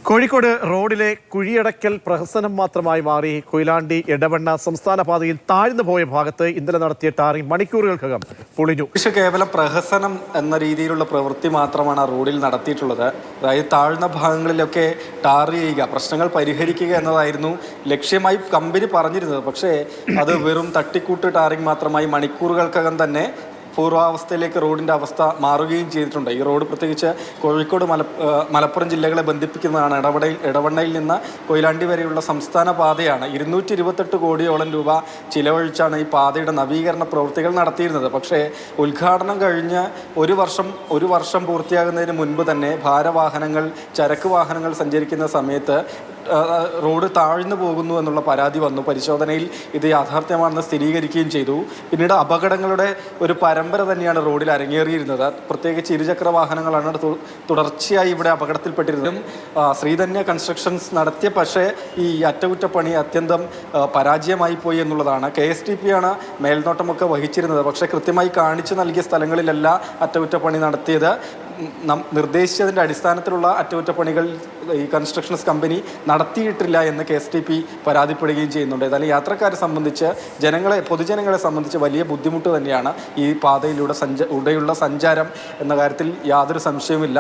കോഴിക്കോട് റോഡിലെ കുഴിയടക്കൽ പ്രഹസനം മാത്രമായി മാറി കൊയിലാണ്ടി എടവണ്ണ സംസ്ഥാന പാതയിൽ താഴ്ന്നു പോയ ഭാഗത്ത് ഇന്നലെ നടത്തിയ ടാറിംഗ് മണിക്കൂറുകൾക്കകം പൊളിഞ്ഞു. പക്ഷേ കേവലം പ്രഹസനം എന്ന രീതിയിലുള്ള പ്രവൃത്തി മാത്രമാണ് ആ റോഡിൽ നടത്തിയിട്ടുള്ളത്. അതായത് താഴ്ന്ന ഭാഗങ്ങളിലൊക്കെ ടാർ ചെയ്യുക, പ്രശ്നങ്ങൾ പരിഹരിക്കുക എന്നതായിരുന്നു ലക്ഷ്യമായി കമ്പനി പറഞ്ഞിരുന്നത്. പക്ഷേ അത് വെറും തട്ടിക്കൂട്ട് ടാറിംഗ് മാത്രമായി മണിക്കൂറുകൾക്കകം തന്നെ പൂർവാവസ്ഥയിലേക്ക് റോഡിൻ്റെ അവസ്ഥ മാറുകയും ചെയ്തിട്ടുണ്ട്. ഈ റോഡ് പ്രത്യേകിച്ച് കോഴിക്കോട് മലപ്പുറം ജില്ലകളെ ബന്ധിപ്പിക്കുന്നതാണ്. എടവണ്ണയിൽ നിന്ന് കൊയിലാണ്ടി വരെയുള്ള സംസ്ഥാന പാതയാണ്. 228 കോടിയോളം രൂപ ചിലവഴിച്ചാണ് ഈ പാതയുടെ നവീകരണ പ്രവൃത്തികൾ നടത്തിയിരുന്നത്. പക്ഷേ ഉദ്ഘാടനം കഴിഞ്ഞ് ഒരു വർഷം പൂർത്തിയാകുന്നതിന് മുൻപ് തന്നെ ഭാരവാഹനങ്ങൾ, ചരക്ക് വാഹനങ്ങൾ സഞ്ചരിക്കുന്ന സമയത്ത് റോഡ് താഴ്ന്നു പോകുന്നു എന്നുള്ള പരാതി വന്നു. പരിശോധനയിൽ ഇത് യാഥാർത്ഥ്യമാണെന്ന് സ്ഥിരീകരിക്കുകയും ചെയ്തു. പിന്നീട് അപകടങ്ങളുടെ ഒരു പരമ്പര തന്നെയാണ് റോഡിൽ അരങ്ങേറിയിരുന്നത്. പ്രത്യേകിച്ച് ഇരുചക്ര വാഹനങ്ങളാണ് തുടർച്ചയായി ഇവിടെ അപകടത്തിൽപ്പെട്ടിരുന്നതും. ശ്രീധന്യ കൺസ്ട്രക്ഷൻസ് നടത്തിയ പക്ഷേ ഈ അറ്റകുറ്റപ്പണി അത്യന്തം പരാജയമായി പോയി എന്നുള്ളതാണ്. KSTP ആണ് മേൽനോട്ടമൊക്കെ വഹിച്ചിരുന്നത്. പക്ഷേ കൃത്യമായി കാണിച്ചു നൽകിയ സ്ഥലങ്ങളിലല്ല അറ്റകുറ്റപ്പണി നടത്തിയത്. നിർദ്ദേശിച്ചതിൻ്റെ അടിസ്ഥാനത്തിലുള്ള അറ്റകുറ്റപ്പണികൾ ഈ കൺസ്ട്രക്ഷൻസ് കമ്പനി നടത്തിയിട്ടില്ല എന്ന് KSTP പരാതിപ്പെടുകയും ചെയ്യുന്നുണ്ട്. ഏതായാലും യാത്രക്കാരെ സംബന്ധിച്ച്, പൊതുജനങ്ങളെ സംബന്ധിച്ച് വലിയ ബുദ്ധിമുട്ട് തന്നെയാണ് ഈ പാതയിലൂടെയുള്ള സഞ്ചാരം എന്ന കാര്യത്തിൽ യാതൊരു സംശയവുമില്ല.